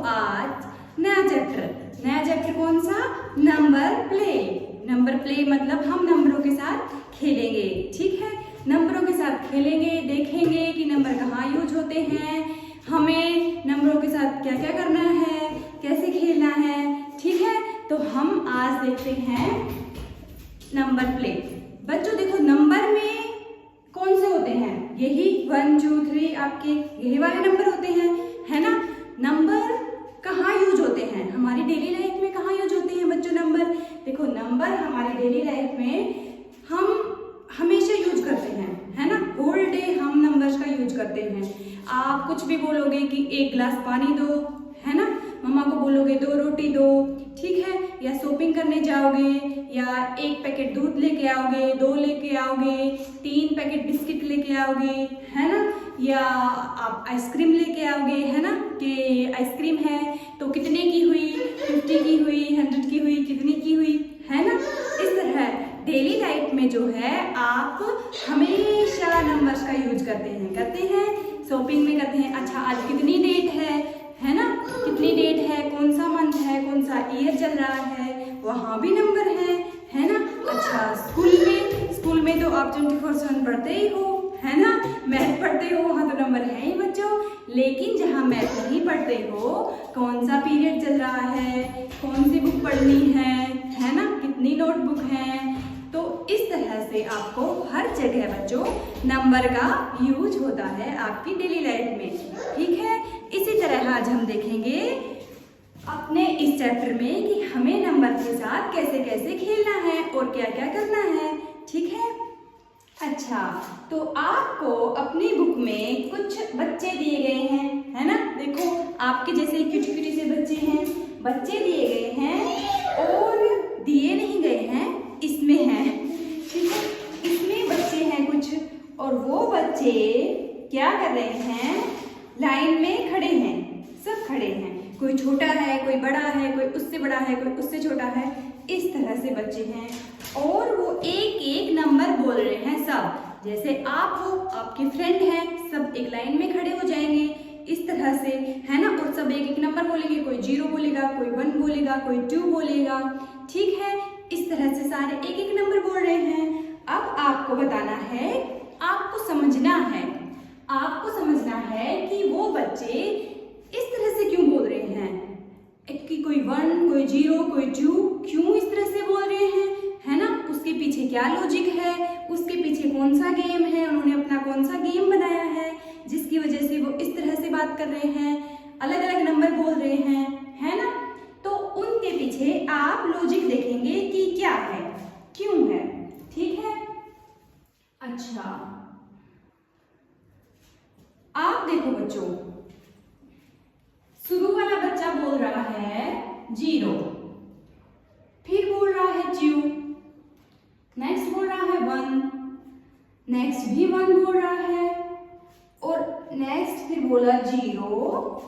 आज नया चैप्टर कौन सा? Number play. नंबर प्ले मतलब हम नंबरों के साथ खेलेंगे, ठीक है। नंबरों के साथ खेलेंगे, देखेंगे कि नंबर कहाँ यूज होते हैं, हमें नंबरों के साथ क्या क्या करना है, कैसे खेलना है, ठीक है। तो हम आज देखते हैं नंबर प्ले। बच्चों देखो, नंबर में कौन से होते हैं? यही 1 2 3 आपके यही वाले नंबर होते हैं, है ना। नंबर कहाँ यूज होते हैं? हमारी डेली लाइफ में कहाँ यूज होते हैं बच्चों नंबर? देखो, नंबर हमारी डेली लाइफ में हम हमेशा यूज करते हैं, है ना। होल डे हम नंबर्स का यूज करते हैं। आप कुछ भी बोलोगे कि 1 गिलास पानी दो, है ना। मम्मा को बोलोगे 2 रोटी दो, ठीक है। या शॉपिंग करने जाओगे, या 1 पैकेट दूध लेके आओगे, 2 लेके आओगे, 3 पैकेट बिस्किट लेके आओगे, है ना। या आप आइसक्रीम लेके आओगे, है ना, कि आइसक्रीम है तो कितने की हुई, 50 की हुई, 100 की हुई, कितनी की हुई, है ना। इस तरह डेली लाइफ में जो है आप हमेशा नंबर्स का यूज करते हैं। शॉपिंग में करते हैं, अच्छा आज कितनी डेट है ना, कितनी डेट है, कौन सा मंथ है, कौन सा ईयर चल रहा है, वहाँ भी नंबर है ना। अच्छा स्कूल में तो आप 24/7 पढ़ते ही हो, है ना। मैथ पढ़ते हो, वहाँ तो नंबर है ही बच्चों। लेकिन जहाँ मैथ नहीं पढ़ते हो, कौन सा पीरियड चल रहा है, कौन सी बुक पढ़नी है ना, कितनी नोटबुक है। तो इस तरह से आपको हर जगह बच्चों नंबर का यूज होता है आपकी डेली लाइफ में, ठीक है। इसी तरह आज हम देखेंगे अपने इस चैप्टर में कि हमें नंबर के साथ कैसे कैसे खेलना है और क्या क्या करना है, ठीक है। अच्छा, तो आपको अपनी बुक में कुछ बच्चे दिए गए हैं, है ना। देखो, आपके जैसे क्यूटी से बच्चे दिए गए हैं और दिए नहीं गए हैं, इसमें हैं, ठीक है। इसमें बच्चे हैं कुछ, और वो बच्चे क्या कर रहे हैं? लाइन में खड़े हैं, सब खड़े हैं। कोई छोटा है, कोई बड़ा है, कोई उससे बड़ा है, कोई उससे छोटा है। इस तरह से बच्चे हैं और वो एक एक नंबर बोल रहे हैं सब। जैसे आप हो, आपके फ्रेंड हैं, सब एक लाइन में खड़े हो जाएंगे इस तरह से, है ना। और सब एक एक नंबर बोलेंगे, कोई 0 बोलेगा, कोई 1 बोलेगा, कोई 2 बोलेगा, ठीक है। इस तरह से सारे एक एक नंबर बोल रहे हैं। अब आपको बताना है, आपको समझना है कि वो बच्चे इस तरह से क्यों बोल रहे हैं, कि कोई 1 कोई 0 कोई 2 क्यों इस तरह से बोल रहे हैं, है ना। उसके पीछे क्या लॉजिक है, उसके पीछे कौन सा गेम है, उन्होंने अपना कौन सा गेम बनाया है जिसकी वजह से वो इस तरह से बात कर रहे हैं, अलग अलग नंबर बोल रहे हैं, है ना। तो उनके पीछे आप लॉजिक देखेंगे कि क्या है, क्यों है, ठीक है। अच्छा, आप देखो बच्चों, शुरू वाला बच्चा बोल रहा है 0, फिर बोल रहा है 2, नेक्स्ट बोल रहा है 1, नेक्स्ट भी 1 बोल रहा है, और नेक्स्ट फिर बोला 0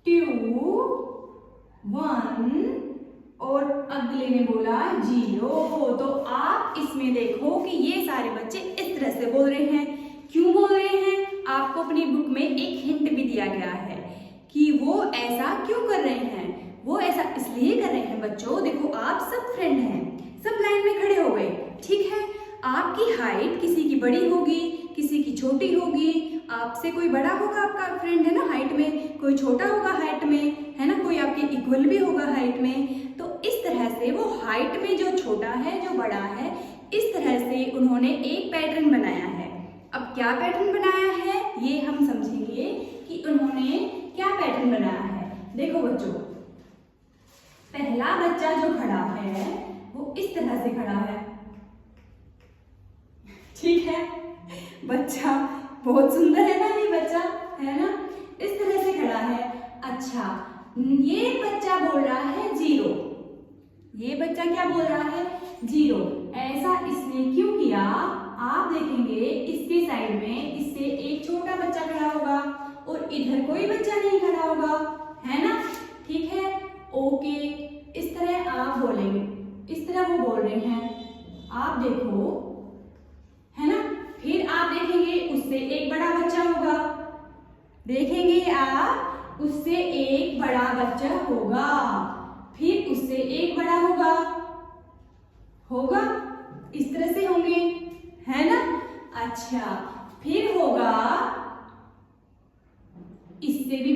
2 1, और अगले में बोला 0। तो आप इसमें देखो कि ये सारे बच्चे इस तरह से बोल रहे हैं। क्यों बोल रहे हैं? आपको अपनी बुक में एक हिंट भी दिया गया है कि वो ऐसा क्यों कर रहे हैं। वो ऐसा इसलिए कर रहे हैं बच्चों, देखो आप सब फ्रेंड हैं, सब लाइन में खड़े हो गए, ठीक है। आपकी हाइट किसी की बड़ी होगी, किसी की छोटी होगी, आपसे कोई बड़ा होगा, आपका फ्रेंड है ना हाइट में, कोई छोटा होगा हाइट में, है ना, कोई आपके इक्वल भी होगा हाइट में। तो इस तरह से वो हाइट में जो छोटा है, जो बड़ा है, इस तरह से उन्होंने एक पैटर्न बनाया है। अब क्या पैटर्न बनाया है ये हम समझेंगे कि उन्होंने क्या पैटर्न बनाया है। देखो बच्चों, पहला बच्चा जो खड़ा है वो इस तरह से खड़ा है, ठीक है। बच्चा बहुत सुंदर है ना, ये बच्चा है ना, इस तरह से खड़ा है। अच्छा, ये बच्चा बोल रहा है 0, ये बच्चा क्या बोल रहा है? 0। ऐसा इसने क्यों किया? आप देखेंगे इसके साइड में इससे एक छोटा बच्चा खड़ा होगा और इधर कोई बच्चा नहीं खड़ा होगा, है ना, ठीक है। ओके, इस तरह आप बोलेंगे, इस तरह वो बोल रहे हैं, आप देखो, है ना। फिर आप देखेंगे उससे एक बड़ा बच्चा होगा, देखेंगे आप उससे एक बड़ा बच्चा होगा, फिर उससे एक बड़ा होगा इस तरह से होंगे, है ना। अच्छा, फिर होगा इससे भी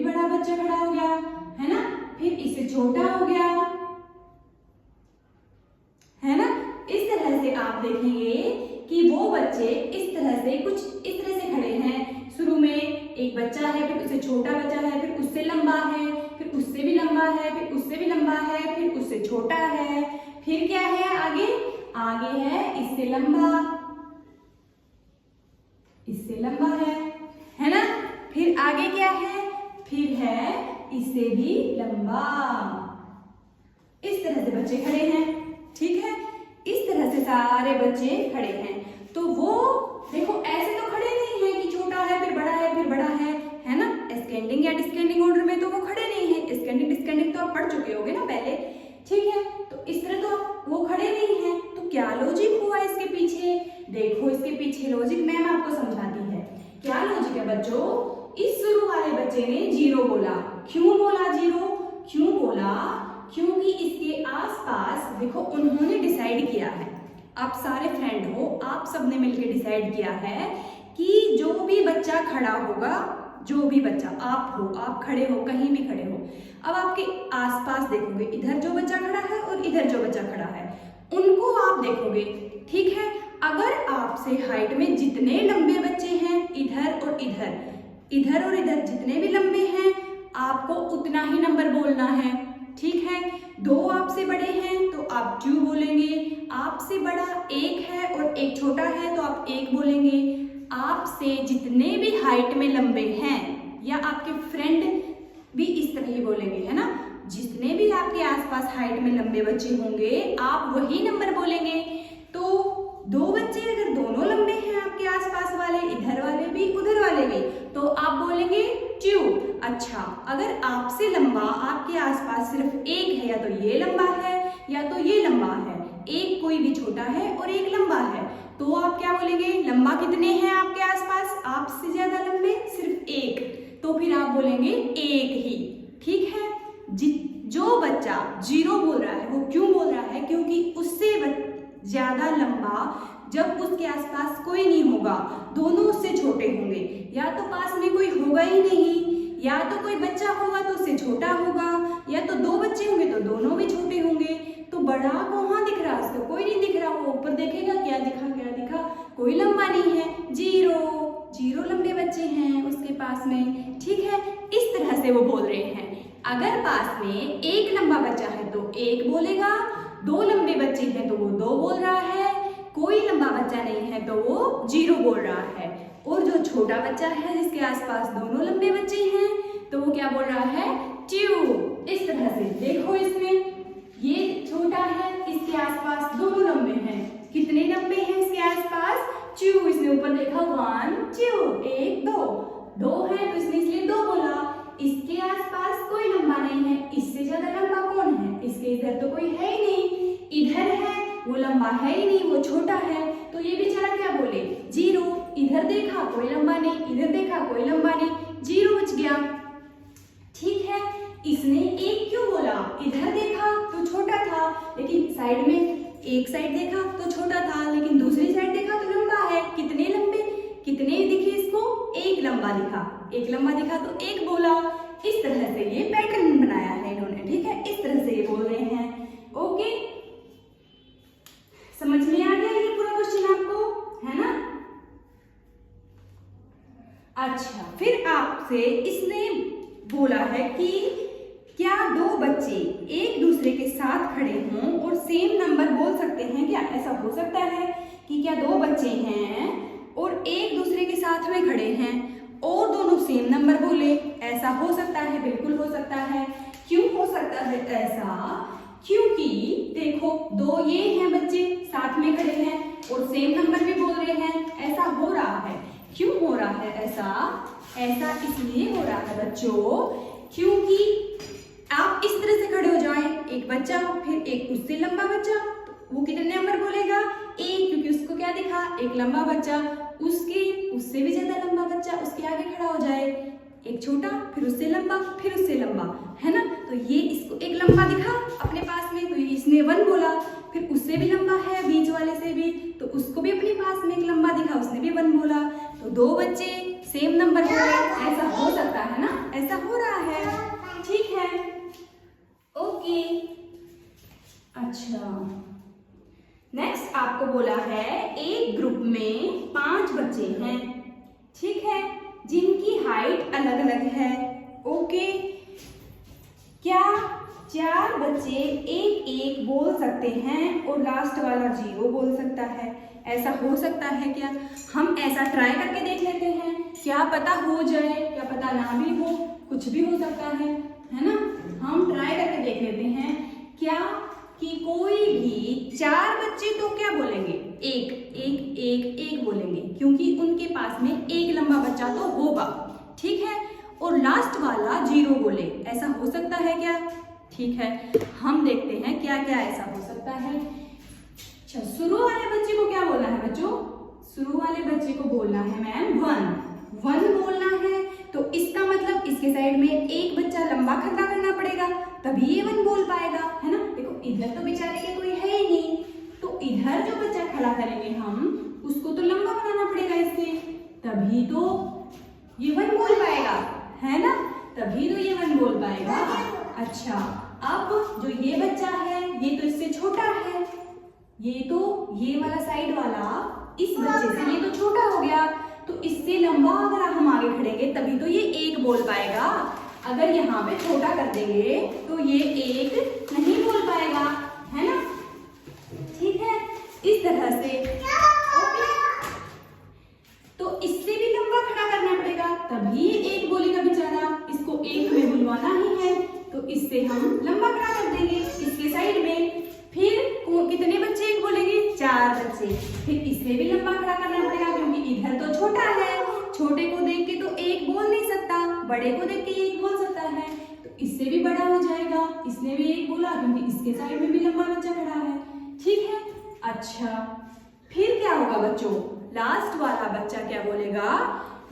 बड़ा बच्चा खड़ा हो गया, है ना। फिर इससे छोटा हो गया, है ना। इस तरह से आप देखेंगे कि वो बच्चे इस तरह से कुछ इस तरह से खड़े हैं। शुरू में एक बच्चा है, फिर उससे छोटा बच्चा है, फिर उससे लंबा है, फिर उससे भी लंबा है, फिर उससे भी लंबा है, फिर उससे छोटा है, फिर क्या है आगे है इससे लंबा है ना। फिर आगे क्या है, फिर है इससे भी लंबा। इस तरह से बच्चे खड़े हैं, ठीक है। इस तरह से सारे बच्चे खड़े हैं। तो वो देखो ऐसे तो खड़े नहीं है कि छोटा है फिर बड़ा है फिर बड़ा है ना। असेंडिंग या डिसेंडिंग ऑर्डर में तो वो खड़े नहीं है। असेंडिंग डिसेंडिंग तो आप पढ़ चुके होगे ना पहले, ठीक है। तो इस तरह तो वो खड़े नहीं है। तो क्या लॉजिक हुआ इसके पीछे, देखो इसके पीछे लॉजिक मैम आपको समझाती है। क्या लॉजिक है बच्चों, इस शुरू वाले बच्चे ने 0 बोला। क्यों बोला 0, क्यों बोला, क्योंकि इसके आसपास देखो उन्होंने डिसाइड किया है, आप सारे फ्रेंड हो, आप सबने मिलकर डिसाइड किया है कि जो भी बच्चा खड़ा होगा, जो भी बच्चा आप हो, आप खड़े हो, कहीं भी खड़े हो, अब आपके आसपास देखोगे, इधर जो बच्चा खड़ा है और इधर जो बच्चा खड़ा है, उनको आप देखोगे, ठीक है। अगर आपसे हाइट में जितने लंबे बच्चे हैं, इधर और इधर जितने भी लंबे हैं, आपको उतना ही नंबर बोलना है, ठीक है। 2 आपसे बड़े हैं तो आप 2 बोलेंगे, आपसे बड़ा 1 है और 1 छोटा है तो आप 1 बोलेंगे। आपसे जितने भी हाइट में लंबे हैं, या आपके फ्रेंड भी इस तरह ही बोलेंगे, है ना। जितने भी आपके आसपास हाइट में लंबे बच्चे होंगे, आप वही नंबर बोलेंगे। तो 2 बच्चे अगर दोनों लंबे हैं आपके आसपास वाले, इधर वाले भी उधर वाले भी, तो आप बोलेंगे 2। अच्छा, अगर आपसे लंबा आपके आसपास सिर्फ 1 है, या तो ये लंबा है या तो ये लंबा है, एक कोई भी छोटा है और एक लंबा है, तो आप क्या बोलेंगे, लंबा कितने हैं आपके आसपास, आपसे ज्यादा लंबे सिर्फ 1, तो फिर आप बोलेंगे 1 ही, ठीक है। जो बच्चा 0 बोल रहा है, वो क्यों बोल रहा है, क्योंकि उससे ज्यादा लंबा जब उसके आसपास कोई नहीं होगा, दोनों उससे छोटे होंगे, या तो पास में कोई होगा ही नहीं, या तो कोई बच्चा होगा तो उससे छोटा होगा, या तो 2 बच्चे होंगे तो दोनों भी छोटे होंगे। तो बड़ा कहाँ दिख रहा, उसको कोई नहीं दिख रहा, वो ऊपर देखेगा क्या दिखा, कोई लंबा नहीं है, 0 लंबे बच्चे हैं उसके पास में, ठीक है। इस तरह से वो बोल रहे हैं। अगर पास में 1 लंबा बच्चा है तो 1 बोलेगा, 2 लंबे बच्चे हैं तो वो 2 बोल रहा है, कोई लंबा बच्चा नहीं है तो वो 0 बोल रहा है, और जो छोटा बच्चा है जिसके आसपास दोनों लंबे बच्चे हैं तो वो क्या बोल रहा है, 2। इस तरह से देखो, इसमें ये छोटा है, इसके आसपास दोनों लंबे हैं, कितने लंबे हैं इसके आसपास, 2। इसने ऊपर देखा 1 2, 1 2 है तो इसने इसलिए 2 बोला। इसके आसपास कोई लंबा नहीं है, इससे ज्यादा लंबा कौन है, इसके इधर तो कोई है ही नहीं, इधर है वो लंबा है ही नहीं, वो छोटा है, तो ये बेचारा क्या बोले, 0। इधर देखा कोई लंबा नहीं, इधर देखा कोई लंबा नहीं, 0 बच गया, ठीक है। इसने 1 क्यों बोला, इधर देखा तो छोटा था, लेकिन साइड में एक साइड देखा तो छोटा था, लेकिन दूसरी साइड देखा तो लंबा है, कितने लंबे, कितने दिखे इसको, 1 लंबा दिखा, 1 लंबा दिखा तो 1 बोला। इस तरह से ये पैटर्न बनाया है इन्होंने, ठीक है। इस तरह से ये बोल रहे हैं, ओके। समझ में आ गया ये पूरा क्वेश्चन आपको, है ना। अच्छा, फिर आपसे इसने बोला है कि क्या 2 बच्चे एक दूसरे के साथ खड़े हों और सेम नंबर बोल सकते हैं क्या, ऐसा हो सकता है कि क्या 2 बच्चे हैं और एक दूसरे के साथ में खड़े हैं और दोनों सेम नंबर बोले, ऐसा हो सकता है, बिल्कुल हो सकता है। क्यों हो सकता है ऐसा, क्योंकि देखो 2 ये हैं बच्चे साथ में खड़े हैं और सेम नंबर भी बोल रहे हैं, ऐसा हो रहा है। क्यों हो रहा है ऐसा इसलिए हो रहा है बच्चों, क्योंकि आप इस तरह से खड़े हो जाएं, एक बच्चा फिर एक उससे लंबा बच्चा, वो कितने नंबर बोलेगा, 1, क्योंकि उसको क्या दिखा, एक लंबा बच्चा, उसके उससे भी ज्यादा लंबा बच्चा उसके आगे खड़ा हो जाए, एक छोटा, फिर उससे लंबा, फिर उससे लंबा, है ना। तो ये इसको एक लंबा दिखा अपने पास में, तो इसने 1 बोला। फिर उससे भी लंबा है बीच वाले से भी, तो उसको भी अपने पास में एक लंबा दिखा, उसने भी 1 बोला। तो 2 बच्चे सेम नंबर बोले, ऐसा हो सकता है ना, ऐसा हो रहा है, ठीक है, ओके। अच्छा, नेक्स्ट आपको बोला है एक ग्रुप में 5 बच्चे हैं, ठीक है, जिनकी हाइट अलग अलग है, ओके। क्या 4 बच्चे एक एक बोल सकते हैं और लास्ट वाला 0 बोल सकता है? ऐसा हो सकता है क्या? हम ऐसा ट्राई करके देख लेते हैं, क्या पता हो जाए, क्या पता ना भी हो, कुछ भी हो सकता है ना। हम ट्राई करके देख लेते हैं क्या कि कोई भी 4 बच्चे तो क्या बोलेंगे, एक एक एक एक बोलेंगे, क्योंकि उनके पास में एक लंबा बच्चा तो होगा, ठीक है, और लास्ट वाला 0 बोले। ऐसा हो सकता है क्या? ठीक है, हम देखते हैं क्या क्या ऐसा हो सकता है। अच्छा, शुरू वाले बच्चे को क्या बोलना है बच्चों? शुरू वाले बच्चे को बोलना है मैम 1 बोलना है। तो इसका मतलब इसके साइड में एक बच्चा लंबा खड़ा करना पड़ेगा, तभी ये 1 बोल पाएगा, है ना। देखो इधर तो बेचारे के कोई है ही नहीं, तो इधर जो बच्चा खड़ा करेंगे हम, उसको तो लंबा बनाना पड़ेगा इससे, तभी तो ये 1 बोल पाएगा, है ना, तभी तो ये 1 बोल पाएगा। अच्छा, अब जो ये बच्चा है ये तो इससे छोटा है, ये तो ये वाला साइड वाला इस बच्चे से ये तो छोटा हो गया, तो इससे लंबा अगर हम आगे खड़ेंगे तभी तो ये 1 बोल पाएगा। अगर यहाँ पे छोटा कर देंगे तो ये 1 नहीं बोल पाएगा, है ना, ठीक है, इस तरह से, ओके। तो इससे भी लंबा खड़ा करना पड़ेगा, तभी ये 1 बोलेगा बेचारा, इसको 1 में बुलवाना ही है, तो इससे हम लंबा खड़ा कर देंगे इसके साइड में। फिर कितने बच्चे 1 बोलेंगे? 4 बच्चे। फिर इससे भी लंबा खड़ा करना पड़ेगा, क्योंकि इधर तो छोटा है, छोटे को देख के तो 1 बोल नहीं सकता, बड़े को देख के 1 बोल सकता है, तो इससे भी बड़ा हो जाएगा, इसने भी 1 बोला क्योंकि इसके साइड में भी लंबा बच्चा खड़ा है, ठीक है। अच्छा, फिर क्या होगा बच्चों? लास्ट वाला बच्चा क्या बोलेगा?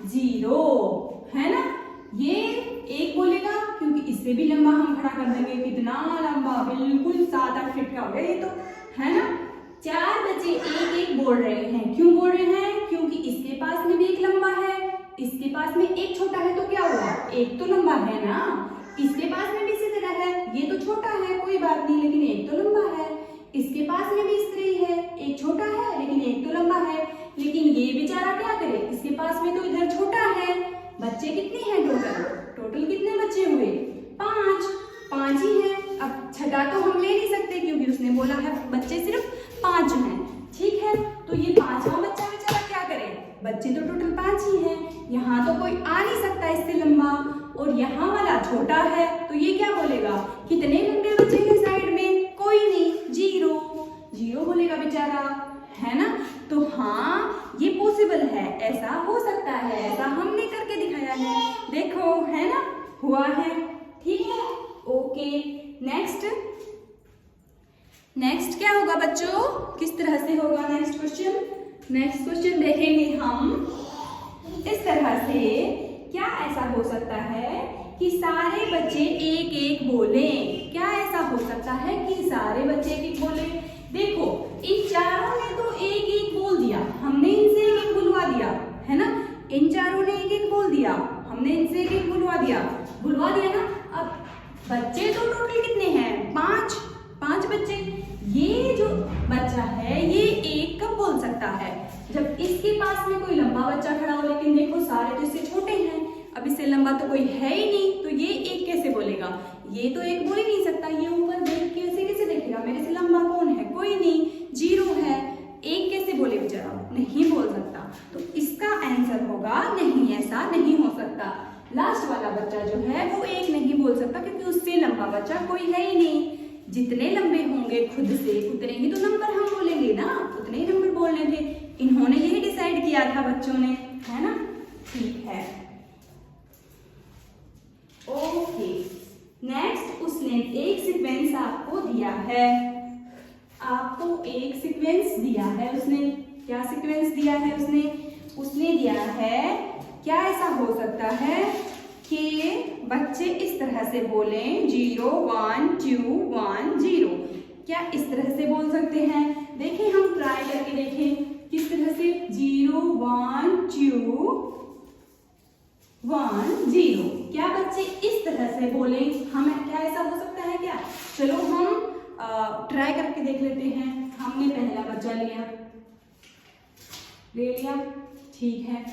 0, है ना, ये 1 बोलेगा क्योंकि इससे भी लंबा हम खड़ा कर देंगे, कितना लंबा, बिल्कुल 7-8 फीट का हो गया ये तो, है ना। 4 बच्चे एक एक बोल रहे हैं, क्यों बोल रहे हैं? क्योंकि इसके पास में भी एक लंबा है, इसके पास में एक छोटा है, तो क्या हुआ, एक तो लंबा है ना, इसके पास में भी इसी तरह है, ये तो छोटा है कोई बात नहीं, लेकिन एक तो लंबा है, इसके पास में भी इस तरह ही है, एक छोटा है लेकिन एक तो लंबा है, लेकिन ये बेचारा क्या करे, इसके पास में तो इधर छोटा है। बच्चे कितने हैं टोटल कितने बच्चे हुए? 5 ही हैं। अब छठा तो हम ले नहीं सकते क्योंकि उसने बोला है बच्चे सिर्फ 5 हैं, ठीक है, तो ये 5वां बच्चा बेचारा क्या करे, बच्चे तो टोटल 5 ही हैं, यहाँ तो कोई आ नहीं सकता इससे लंबा, और यहाँ वाला छोटा है, तो ये क्या बोलेगा, कितने लंबे बच्चे हैं साइड में? कोई नहीं, 0 बोलेगा बेचारा, है ना। तो हाँ, ये पॉसिबल है, ऐसा हो सकता है, ऐसा हमने करके दिखाया है, देखो, है ना, हुआ है, ठीक है, ओके। नेक्स्ट क्या होगा बच्चों? किस तरह से होगा नेक्स्ट क्वेश्चन देखेंगे हम इस तरह से। क्या ऐसा हो सकता है कि सारे बच्चे एक एक बोले? क्या ऐसा हो सकता है कि सारे बच्चे एक एक बोले? देखो, इन चारों ने तो एक एक बोल दिया, हमने इनसे एक एक बुलवा दिया, है ना, इन चारों ने एक एक बोल दिया, हमने इनसे एक एक बुलवा दिया ना। अब बच्चे तो टोटल कितने हैं? 5 बच्चे। ये जो बच्चा है ये एक कब बोल सकता है? जब इसके पास में कोई लंबा बच्चा खड़ा हो, लेकिन देखो सारे तो इससे छोटे हैं, अब इससे लंबा तो कोई है ही नहीं, तो ये एक कैसे बोलेगा? ये तो एक बोल ही नहीं सकता, ये ऊपर देख के ऐसे कैसे देखेगा मेरे से लंबा कौन है? कोई नहीं, 0 है, एक कैसे बोले बेचारा? नहीं बोल सकता, तो इसका आंसर होगा नहीं, ऐसा नहीं हो सकता। लास्ट वाला बच्चा जो है वो एक नहीं बोल सकता क्योंकि उससे लंबा बच्चा कोई है ही नहीं। जितने लंबे होंगे खुद से उतने ही तो नंबर हम बोलेंगे ना, उतने ही नंबर बोलने थे, इन्होंने यही डिसाइड किया था बच्चों ने, है ना, ठीक है, ओके। नेक्स्ट, उसने एक सीक्वेंस आपको दिया है, उसने क्या सीक्वेंस दिया है उसने? उसने दिया है, क्या ऐसा हो सकता है कि बच्चे इस तरह से बोलें 0 1 2 1 0। क्या इस तरह से बोल सकते हैं? देखिए हम ट्राई करके देखें किस तरह से 0 1 2 1 0। क्या बच्चे इस तरह से बोले? हम क्या ऐसा हो सकता है क्या? चलो हम ट्राई करके देख लेते हैं। हमने पहला बच्चा ले लिया, ठीक है।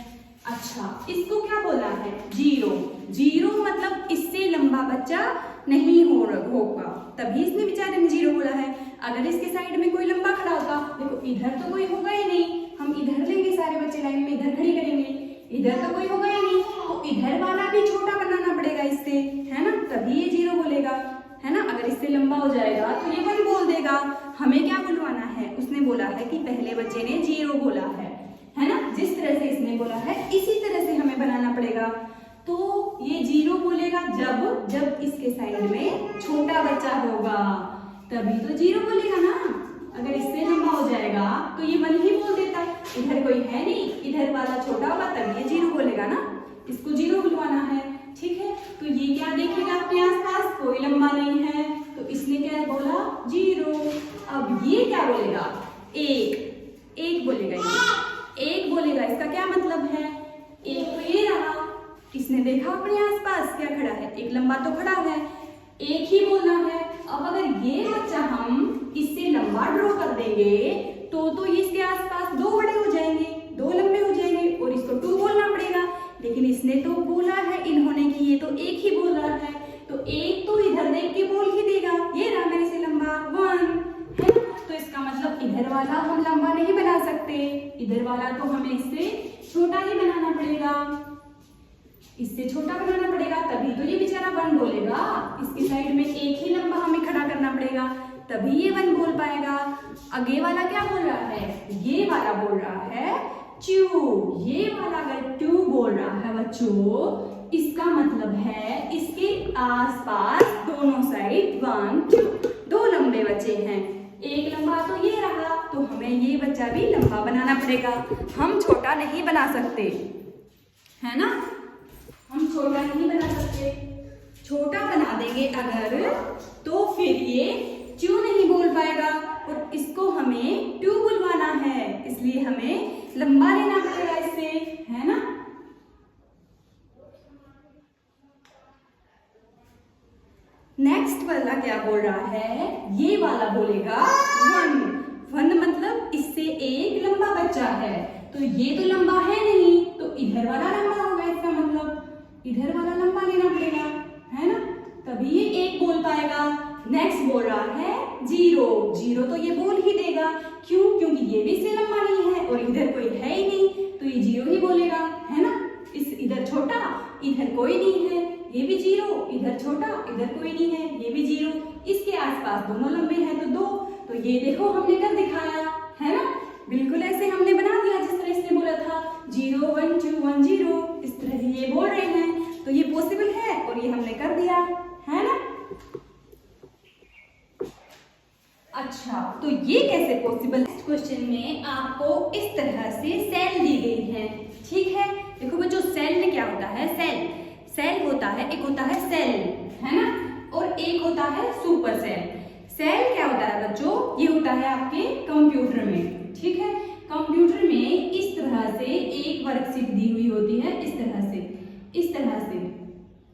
अच्छा, इसको क्या बोला है? 0। 0 मतलब इससे लंबा बच्चा नहीं होगा, तभी इसने बेचारे ने 0 बोला है। अगर इसके साइड में कोई लंबा खड़ा होता, देखो इधर तो कोई होगा ही नहीं, हम इधर लेंगे, सारे बच्चे लाइन में इधर खड़ी करेंगे, इधर तो कोई होगा ही नहीं, तो इधर वाला भी छोटा बनाना पड़ेगा इससे, है ना, तभी ये 0 बोलेगा, है ना। अगर इससे लंबा हो जाएगा तो ये 1 बोल देगा। हमें क्या बुलवाना है? उसने बोला है कि पहले बच्चे ने 0 बोला है ना। जिस तरह से इसने बोला है इसी तरह से हमें बनाना पड़ेगा। तो ये 0 बोलेगा जब इसके साइड में छोटा बच्चा होगा, तभी तो 0 बोलेगा ना। अगर इससे लंबा हो जाएगा तो ये 1 ही बोल देता, इधर कोई है नहीं, इधर वाला छोटा होगा तब ये 0 बोलेगा ना। इसको 0 बुलवाना है, ठीक है। तो ये क्या देखेगा अपने आसपास? कोई लंबा नहीं है, तो इसने क्या बोला? 0। अब ये क्या बोलेगा? 1 बोलेगा, ये 1 बोलेगा। इसका क्या मतलब है? 1 तो ये रहा, इसने देखा अपने आसपास क्या खड़ा है, एक लंबा तो खड़ा है, 1 ही बोलना है। अब अगर ये बच्चा हम इससे लंबा ड्रॉ कर देंगे तो इसके आसपास 2 बड़े हो जाएंगे, 2 लंबे हो जाएंगे और इसको 2 बोलना पड़ेगा। लेकिन इसने तो बोला है इन्होंने कि ये तो 1 ही बोल रहा है, तो 1 तो इधर देख के बोल ही देगा, ये रहा मेरे से लंबा 1, है ना। तो इसका मतलब इधर वाला हम लंबा नहीं बना सकते, इधर वाला तो हमें इससे छोटा ही बनाना पड़ेगा, इससे छोटा बनाना पड़ेगा, तभी तो ये बेचारा 1 बोलेगा। इसके साइड में 1 ही लंबा हमें खड़ा करना पड़ेगा, तभी ये 1 बोल पाएगा। आगे वाला क्या बोल रहा है? ये वाला बोल रहा है 2। ये वाला अगर 2 बोल रहा है बच्चों, इसका मतलब है इसके आसपास दोनों साइड 1 2 लंबे बचे हैं, एक लंबा तो ये रहा, तो हमें ये बच्चा भी लंबा बनाना पड़ेगा। हम छोटा नहीं बना सकते, है ना, हम छोटा नहीं बना सकते। छोटा बना देंगे अगर, तो फिर ये 2 नहीं बोल पाएगा और इसको हमें 2 बुलवाना है, इसलिए हमें लंबा लेना पड़ेगा इससे, है ना। नेक्स्ट वाला क्या बोल रहा है? ये वाला बोलेगा 1 मतलब इससे एक लंबा बच्चा है, तो ये तो लंबा है नहीं, तो इधर वाला लंबा होगा, इसका मतलब इधर वाला लंबा लेना पड़ेगा, है ना, तभी ये 1 बोल पाएगा। नेक्स्ट बोल रहा है 0 तो ये बोल ही देगा, क्यों? क्योंकि ये भी इससे लंबा नहीं है और इधर कोई है ही नहीं, तो ये 0 ही बोलेगा, है ना। इधर छोटा, इधर कोई नहीं है, ये भी 0, इधर छोटा, इधर कोई नहीं है, ये भी 0, इसके आसपास दोनों लंबे हैं तो 2, तो ये देखो हमने कर दिखाया, है ना। बिल्कुल ऐसे हमने बना दिया जिस तरह इसने बोला था 0 1 2 1 0, इस तरह ये बोल रहे हैं, तो ये पॉसिबल है और ये हमने कर दिया, है ना। अच्छा, तो ये कैसे पॉसिबल? नेक्स्ट क्वेश्चन में आपको इस तरह से सेल दी गई है, ठीक है। देखो बच्चों, सेल में क्या होता है? सेल होता है, एक होता है सेल, है ना, और एक होता है सुपर सेल। सेल क्या होता है बच्चों? ये होता है आपके कंप्यूटर में, ठीक है। कंप्यूटर में इस तरह से एक वर्कशीट दी हुई होती है, इस तरह से,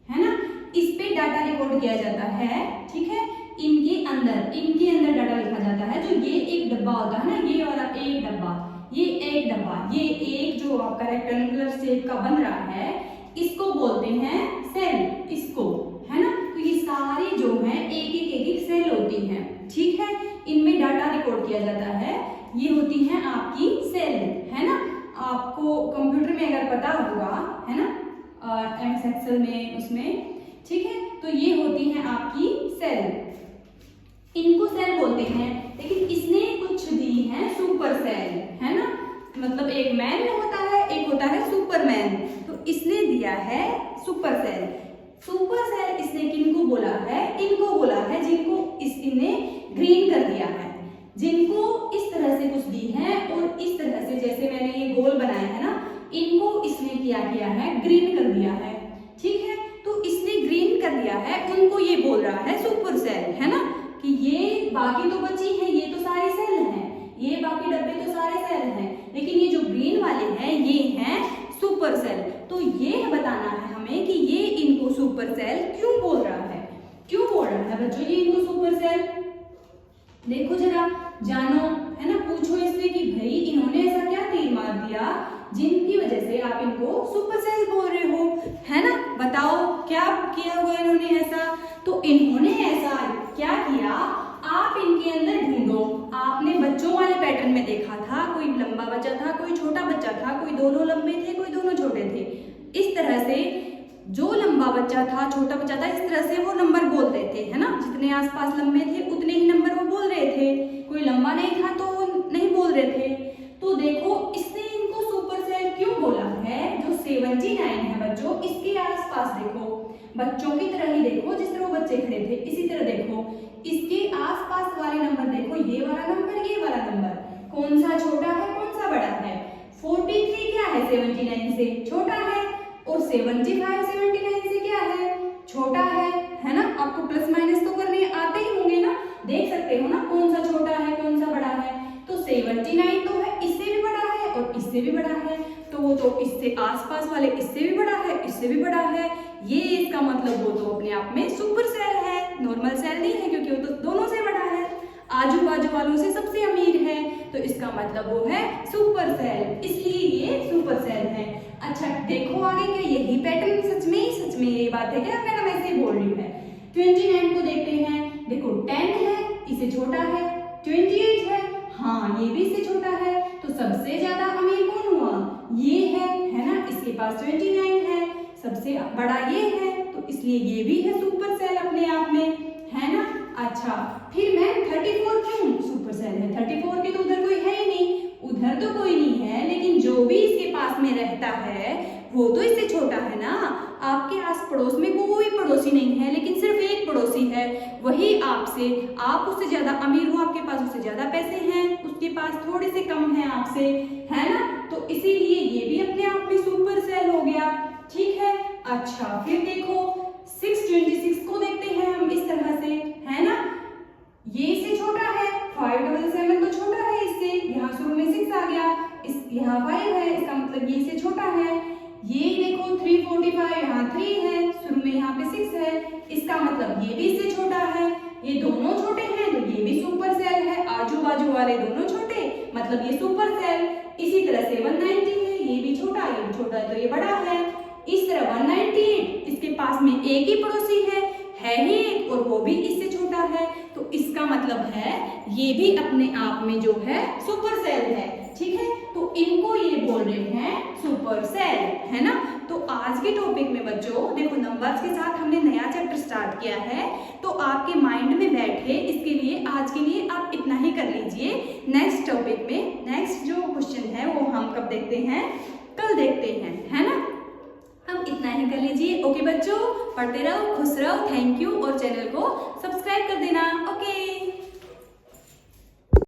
है ना। इस पे डाटा रिकॉर्ड किया जाता है, ठीक है। इनके अंदर डाटा लिखा जाता है। जो ये एक डब्बा होता है ना, ये वाला एक डब्बा, ये एक जो आपका रेक्टेंगुलर शेप का बन रहा है, इसको बोलते हैं सेल, इसको, है ना। तो ये सारी जो है एक सेल होती हैं, ठीक है। इनमें डाटा रिकॉर्ड किया जाता है, ये होती हैं आपकी सेल, है ना। आपको कंप्यूटर में अगर पता होगा, है ना, एमएस एक्सेल में, उसमें, ठीक है, तो ये होती हैं आपकी सेल, इनको सेल बोलते हैं। लेकिन इसने कुछ दी है सुपर सेल, है ना, मतलब एक मैन होता है, एक होता है सुपरमैन, तो इसने दिया है सुपर सेल। सुपर सेल इसने किनको बोला है? इनको बोला है जिनको इसने ग्रीन कर दिया है, जिनको इस तरह से कुछ दी है और इस तरह से, जैसे मैंने ये गोल बनाया है ना, देखो जरा, जानो, है ना, पूछो इससे कि भाई इन्होंने ऐसा क्या तीर मार दिया जिनकी वजह से आप इनको सुपर सेल बोल रहे हो, है ना। बताओ क्या किया हुआ इन्होंने ऐसा। तो इन्होंने ऐसा क्या किया, आप इनके अंदर ढूंढो। आपने बच्चों वाले पैटर्न में देखा था, कोई लंबा बच्चा था, कोई छोटा बच्चा था, कोई दोनों लंबे थे, कोई दोनों छोटे थे। इस तरह से जो लंबा बच्चा था, छोटा बच्चा था, इस तरह से वो नंबर बोलते थे, है ना। जितने आसपास लंबे थे उतने ही नंबर वो बोल रहे थे। कोई लंबा नहीं था तो वो नहीं बोल रहे थे। तो देखो इसने इनको सुपर सेल क्यों बोला है। जो 79 है बच्चों, इसके आसपास देखो, बच्चों की तरह ही देखो, जिस तरह वो बच्चे खड़े थे इसी तरह देखो, इसके आसपास वाले नंबर देखो, ये वाला नंबर, ये वाला नंबर, कौन सा छोटा है कौन सा बड़ा है। 43 क्या है 79 से, छोटा है। और 75 79 से क्या है, छोटा है ना। आपको प्लस माइनस तो करने आते ही होंगे ना, देख सकते हो ना कौन सा छोटा है कौन सा बड़ा है। तो 79 तो है, इससे भी बड़ा है और इससे भी बड़ा है, तो वो तो इससे आसपास वाले इससे भी बड़ा है, इससे भी बड़ा है। ये इसका मतलब वो तो अपने आप में सुपर सेल है, नॉर्मल सेल नहीं है, क्योंकि वो तो दोनों से बड़ा है, आजू बाजू वालों से सबसे अमीर है। तो इसका मतलब वो है सुपर सेल, इसलिए ये सुपर सेल है। अच्छा देखो आगे, क्या यही पैटर्न सच में यही बात है क्या, मैडम ऐसे ही बोल रही है। 29 को देखते हैं, देखो 10 है, इससे छोटा है। 28 है, हाँ ये भी इससे छोटा है। तो सबसे ज्यादा अमीर कौन हुआ, ये है ना। इसके पास 29 है, सबसे बड़ा ये है, तो इसलिए ये भी है सुपर सेल अपने आप में, है ना। अच्छा फिर मैम 34 क्यों सुपर सेल है, 34 के तो उधर कोई है ही नहीं, उधर तो कोई नहीं है, लेकिन जो भी इसके पास में रहता है वो तो इससे छोटा है ना। आपके आस पड़ोस में कोई पड़ोसी नहीं है, लेकिन सिर्फ एक पड़ोसी है, वही आपसे, आप उससे ज्यादा अमीर हो, आपके पास उससे ज्यादा पैसे हैं, उसके पास थोड़े से कम है आपसे, है ना। तो इसीलिए ये भी अपने आप में सुपर सेल हो गया, ठीक है। अच्छा फिर देखो 626 को देखते हैं हम इस तरह से, है ना। ये इससे छोटा है, 577 तो छोटा है इससे, यहाँ शुरू में 6 आ गया, इस यहाँ 5 है, इसका मतलब ये इससे छोटा है। ये देखो 345, यहाँ 3 है, शुरू में यहाँ पे 6 है, इसका मतलब ये भी इससे छोटा है। ये दोनों छोटे हैं तो ये भी सुपर सेल है, आजू बाजू वाले दोनों छोटे, मतलब ये सुपर सेल। इसी तरह से 190 है, ये भी छोटा, ये भी छोटा है तो ये बड़ा है। इस तरह 198, इसके पास में एक ही पड़ोसी है ही एक, और वो भी इससे छोटा है, तो इसका मतलब है ये भी अपने आप में जो है सुपर सेल है, ठीक है। तो इनको ये बोल रहे हैं सुपर सेल, है ना। तो आज के टॉपिक में बच्चों देखो, नंबर्स के साथ हमने नया चैप्टर स्टार्ट किया है, तो आपके माइंड में बैठे, इसके लिए आज के लिए आप इतना ही कर लीजिए। नेक्स्ट टॉपिक में नेक्स्ट जो क्वेश्चन है वो हम कब देखते हैं, कल देखते हैं, है ना। हम इतना ही कर लीजिए। ओके बच्चों, पढ़ते रहो, खुश रहो, थैंक यू, और चैनल को सब्सक्राइब कर देना। ओके।